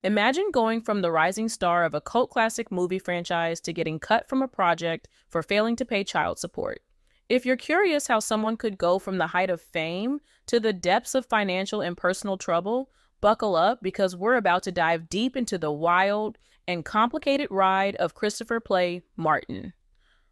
Imagine going from the rising star of a cult classic movie franchise to getting cut from a project for failing to pay child support. If you're curious how someone could go from the height of fame to the depths of financial and personal trouble, buckle up because we're about to dive deep into the wild and complicated ride of Christopher Play Martin.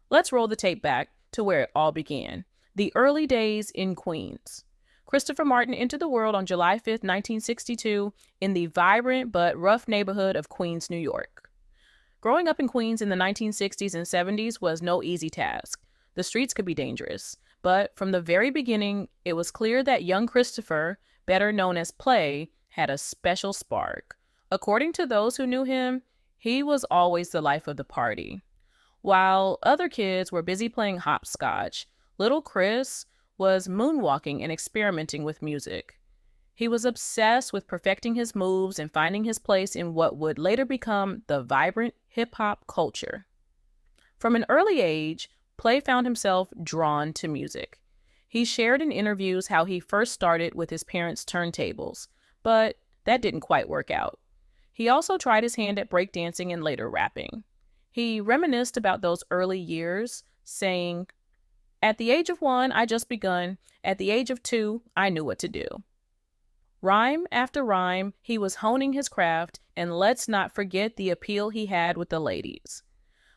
Let's roll the tape back to where it all began, the early days in Queens. Christopher Martin entered the world on July 5th, 1962, in the vibrant but rough neighborhood of Queens, New York. Growing up in Queens in the 1960s and 70s was no easy task. The streets could be dangerous, but from the very beginning, it was clear that young Christopher, better known as Play, had a special spark. According to those who knew him, he was always the life of the party. While other kids were busy playing hopscotch, little Chris was moonwalking and experimenting with music. He was obsessed with perfecting his moves and finding his place in what would later become the vibrant hip-hop culture. From an early age, Play found himself drawn to music. He shared in interviews how he first started with his parents' turntables, but that didn't quite work out. He also tried his hand at breakdancing and later rapping. He reminisced about those early years, saying, "At the age of 1, I just begun. At the age of 2, I knew what to do." Rhyme after rhyme, he was honing his craft, and let's not forget the appeal he had with the ladies.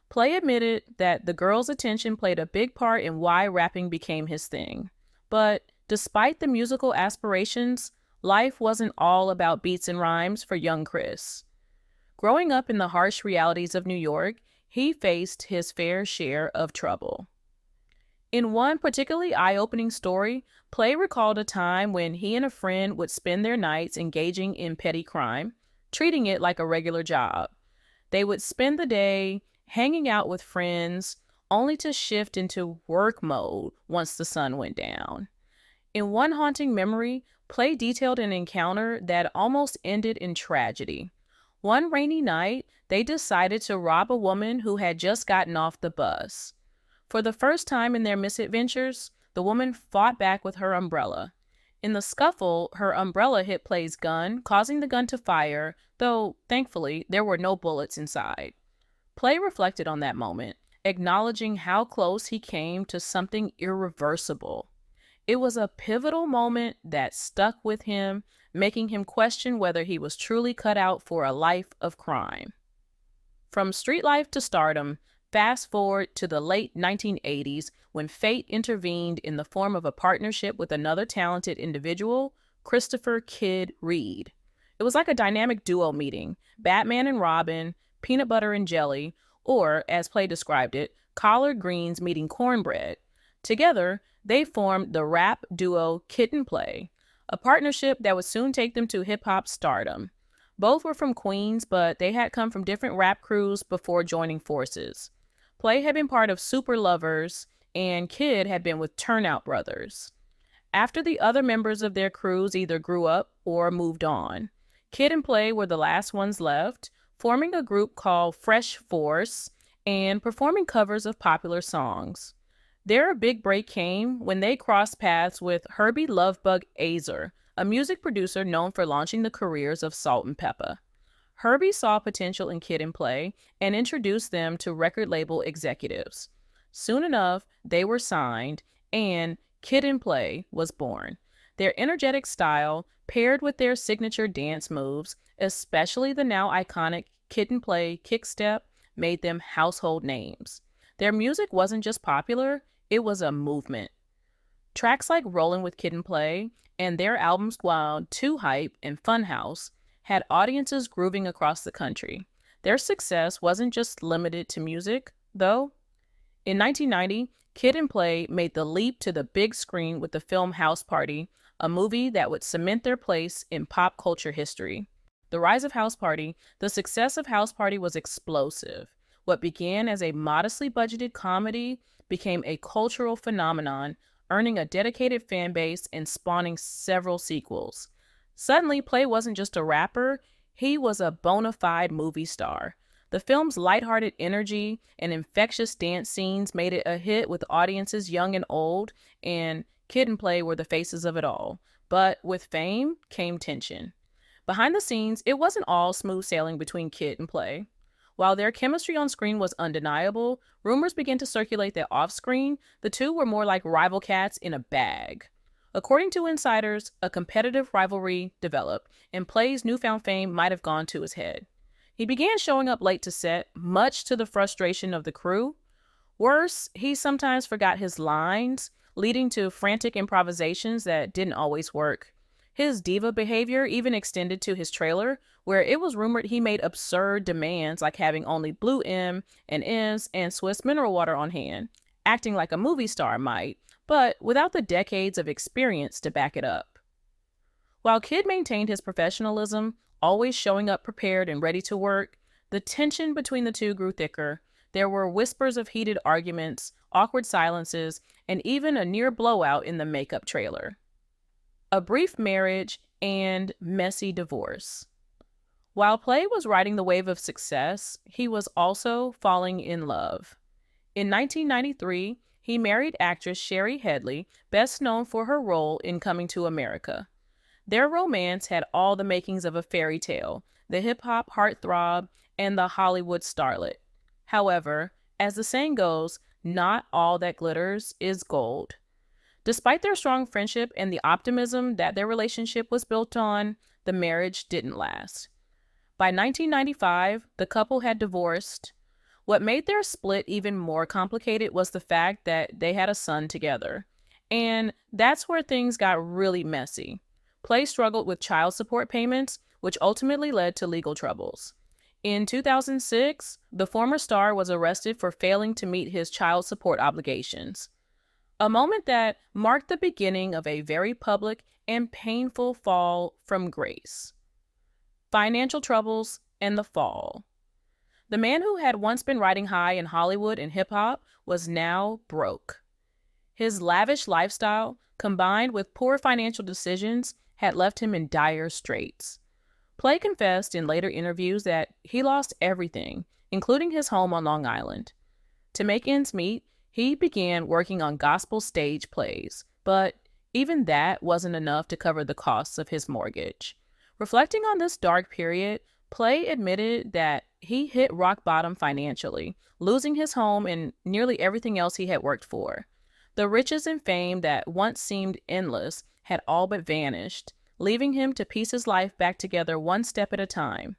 Play admitted that the girls' attention played a big part in why rapping became his thing. But despite the musical aspirations, life wasn't all about beats and rhymes for young Chris. Growing up in the harsh realities of New York, he faced his fair share of trouble. In one particularly eye-opening story, Play recalled a time when he and a friend would spend their nights engaging in petty crime, treating it like a regular job. They would spend the day hanging out with friends, only to shift into work mode once the sun went down. In one haunting memory, Play detailed an encounter that almost ended in tragedy. One rainy night, they decided to rob a woman who had just gotten off the bus. For the first time in their misadventures, the woman fought back with her umbrella. In the scuffle, her umbrella hit Play's gun, causing the gun to fire, though, thankfully, there were no bullets inside. Play reflected on that moment, acknowledging how close he came to something irreversible. It was a pivotal moment that stuck with him, making him question whether he was truly cut out for a life of crime. From street life to stardom, fast forward to the late 1980s when fate intervened in the form of a partnership with another talented individual, Christopher "Kid" Reid. It was like a dynamic duo meeting, Batman and Robin, peanut butter and jelly, or, as Play described it, collard greens meeting cornbread. Together, they formed the rap duo Kid and Play, a partnership that would soon take them to hip-hop stardom. Both were from Queens, but they had come from different rap crews before joining forces. Play had been part of Super Lovers, and Kid had been with Turnout Brothers. After the other members of their crews either grew up or moved on, Kid and Play were the last ones left, forming a group called Fresh Force and performing covers of popular songs. Their big break came when they crossed paths with Herbie Lovebug Azer, a music producer known for launching the careers of Salt-N-Pepa. Herbie saw potential in Kid and Play and introduced them to record label executives. Soon enough, they were signed, and Kid and Play was born. Their energetic style, paired with their signature dance moves, especially the now iconic Kid and Play kickstep, made them household names. Their music wasn't just popular, it was a movement. Tracks like Rollin' with Kid and Play and their albums Wild, Too Hype, and Funhouse had audiences grooving across the country. Their success wasn't just limited to music, though. In 1990, Kid and Play made the leap to the big screen with the film House Party, a movie that would cement their place in pop culture history. The rise of House Party, the success of House Party was explosive. What began as a modestly budgeted comedy became a cultural phenomenon, earning a dedicated fan base and spawning several sequels. Suddenly, Play wasn't just a rapper, he was a bona fide movie star. The film's lighthearted energy and infectious dance scenes made it a hit with audiences young and old, and Kid and Play were the faces of it all. But with fame came tension. Behind the scenes, it wasn't all smooth sailing between Kid and Play. While their chemistry on screen was undeniable, rumors began to circulate that off screen, the two were more like rival cats in a bag. According to insiders, a competitive rivalry developed, and Play's newfound fame might have gone to his head. He began showing up late to set, much to the frustration of the crew. Worse, he sometimes forgot his lines, leading to frantic improvisations that didn't always work. His diva behavior even extended to his trailer, where it was rumored he made absurd demands like having only Blue M&Ms and Swiss mineral water on hand, acting like a movie star might, but without the decades of experience to back it up. While Kid maintained his professionalism, always showing up prepared and ready to work, the tension between the two grew thicker. There were whispers of heated arguments, awkward silences, and even a near blowout in the makeup trailer. A brief marriage and messy divorce. While Play was riding the wave of success, he was also falling in love. In 1993, he married actress Sherry Headley, best known for her role in Coming to America. Their romance had all the makings of a fairy tale, the hip-hop heartthrob and the Hollywood starlet. However, as the saying goes, not all that glitters is gold. Despite their strong friendship and the optimism that their relationship was built on, the marriage didn't last. By 1995, the couple had divorced. What made their split even more complicated was the fact that they had a son together. And that's where things got really messy. Play struggled with child support payments, which ultimately led to legal troubles. In 2006, the former star was arrested for failing to meet his child support obligations. A moment that marked the beginning of a very public and painful fall from grace. Financial troubles and the fall. The man who had once been riding high in Hollywood and hip-hop was now broke. His lavish lifestyle, combined with poor financial decisions, had left him in dire straits. Play confessed in later interviews that he lost everything, including his home on Long Island. To make ends meet, he began working on gospel stage plays, but even that wasn't enough to cover the costs of his mortgage. Reflecting on this dark period, Play admitted that he hit rock bottom financially, losing his home and nearly everything else he had worked for. The riches and fame that once seemed endless had all but vanished, leaving him to piece his life back together one step at a time.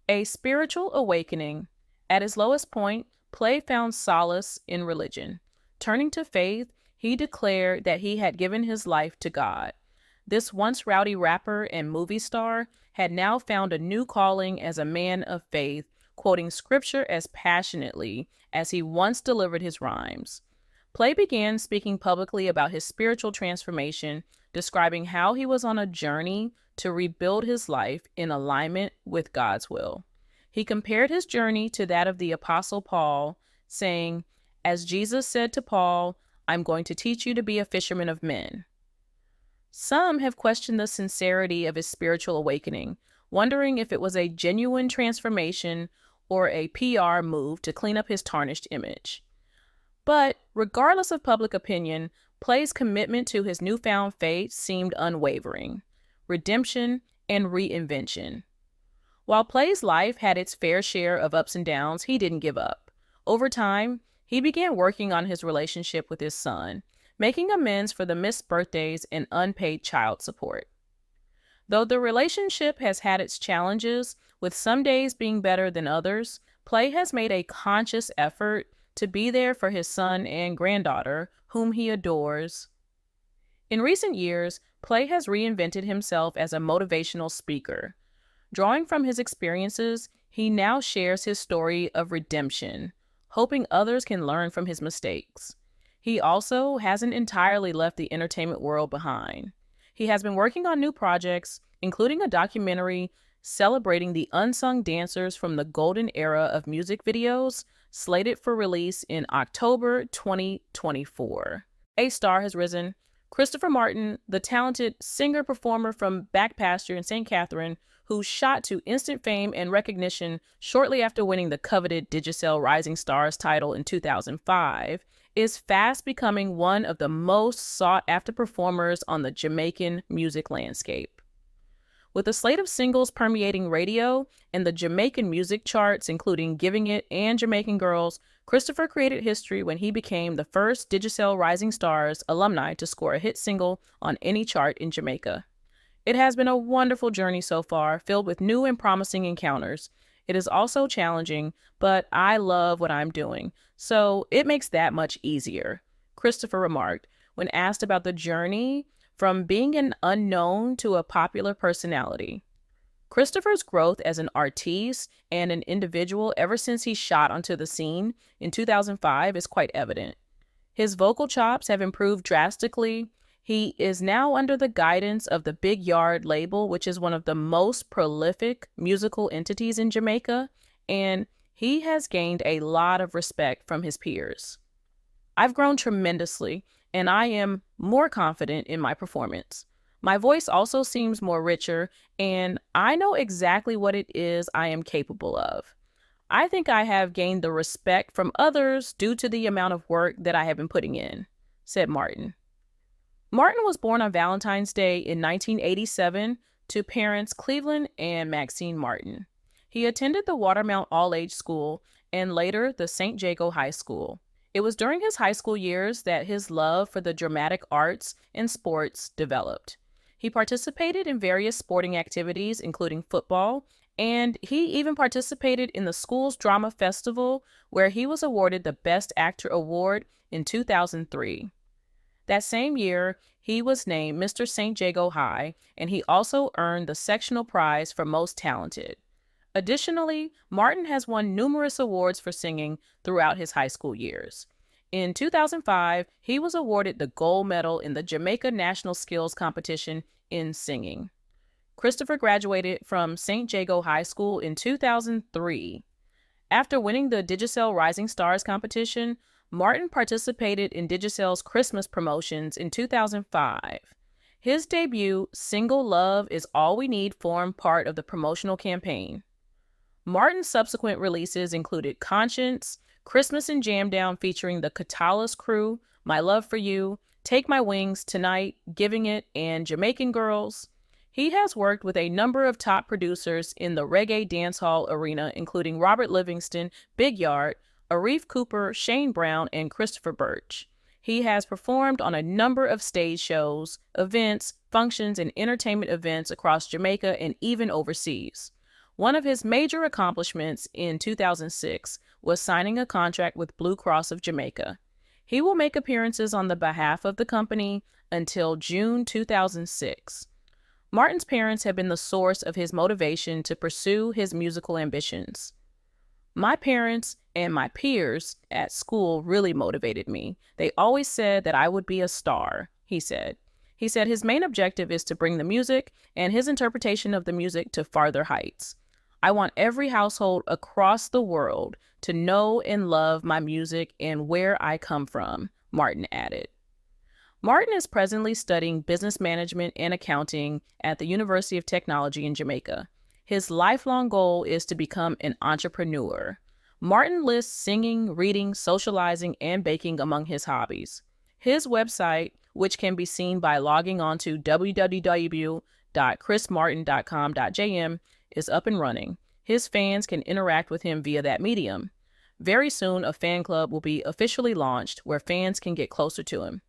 A spiritual awakening. At his lowest point, Play found solace in religion. Turning to faith, he declared that he had given his life to God. This once rowdy rapper and movie star had now found a new calling as a man of faith, quoting scripture as passionately as he once delivered his rhymes. Play began speaking publicly about his spiritual transformation, describing how he was on a journey to rebuild his life in alignment with God's will. He compared his journey to that of the Apostle Paul, saying, "As Jesus said to Paul, I'm going to teach you to be a fisherman of men." Some have questioned the sincerity of his spiritual awakening, wondering if it was a genuine transformation or a PR move to clean up his tarnished image. But regardless of public opinion, Play's commitment to his newfound faith seemed unwavering. Redemption and reinvention. While Play's life had its fair share of ups and downs, he didn't give up. Over time, he began working on his relationship with his son, making amends for the missed birthdays and unpaid child support. Though the relationship has had its challenges, with some days being better than others, Play has made a conscious effort to be there for his son and granddaughter, whom he adores. In recent years, Play has reinvented himself as a motivational speaker. Drawing from his experiences, he now shares his story of redemption, hoping others can learn from his mistakes. He also hasn't entirely left the entertainment world behind. He has been working on new projects, including a documentary celebrating the unsung dancers from the golden era of music videos, slated for release in October 2024. A star has risen. Christopher Martin, the talented singer-performer from Back Pasture in St. Catherine, who shot to instant fame and recognition shortly after winning the coveted Digicel Rising Stars title in 2005, is fast becoming one of the most sought-after performers on the Jamaican music landscape. With a slate of singles permeating radio and the Jamaican music charts, including Giving It and Jamaican Girls, Christopher created history when he became the first Digicel Rising Stars alumni to score a hit single on any chart in Jamaica. It has been a wonderful journey so far, filled with new and promising encounters. It is also challenging, but I love what I'm doing, so it makes that much easier, Christopher remarked when asked about the journey from being an unknown to a popular personality. Christopher's growth as an artiste and an individual ever since he shot onto the scene in 2005 is quite evident. His vocal chops have improved drastically. He is now under the guidance of the Big Yard label, which is one of the most prolific musical entities in Jamaica, and he has gained a lot of respect from his peers. I've grown tremendously, and I am more confident in my performance. My voice also seems more richer, and I know exactly what it is I am capable of. I think I have gained the respect from others due to the amount of work that I have been putting in, said Martin. Martin was born on Valentine's Day in 1987 to parents Cleveland and Maxine Martin. He attended the Watermount All-Age School and later the St. Jago High School. It was during his high school years that his love for the dramatic arts and sports developed. He participated in various sporting activities, including football, and he even participated in the school's drama festival, where he was awarded the Best Actor Award in 2003. That same year, he was named Mr. St. Jago High, and he also earned the sectional prize for Most Talented. Additionally, Martin has won numerous awards for singing throughout his high school years. In 2005, he was awarded the gold medal in the Jamaica National Skills Competition in singing. Christopher graduated from St. Jago High School in 2003. After winning the Digicel Rising Stars competition, Martin participated in Digicel's Christmas promotions in 2005. His debut, Single Love Is All We Need, formed part of the promotional campaign. Martin's subsequent releases included Conscience, Christmas in Jam Down featuring the Katalas Crew, My Love for You, Take My Wings, Tonight, Giving It, and Jamaican Girls. He has worked with a number of top producers in the reggae dancehall arena, including Robert Livingston, Big Yard, Arif Cooper, Shane Brown, and Christopher Birch. He has performed on a number of stage shows, events, functions, and entertainment events across Jamaica and even overseas. One of his major accomplishments in 2006 was signing a contract with Blue Cross of Jamaica. He will make appearances on the behalf of the company until June 2006. Martin's parents have been the source of his motivation to pursue his musical ambitions. My parents and my peers at school really motivated me. They always said that I would be a star, he said. He said his main objective is to bring the music and his interpretation of the music to farther heights. I want every household across the world to know and love my music and where I come from, Martin added. Martin is presently studying business management and accounting at the University of Technology in Jamaica. His lifelong goal is to become an entrepreneur. Martin lists singing, reading, socializing, and baking among his hobbies. His website, which can be seen by logging on to www.chrismartin.com.jm, is up and running. His fans can interact with him via that medium. Very soon, a fan club will be officially launched where fans can get closer to him.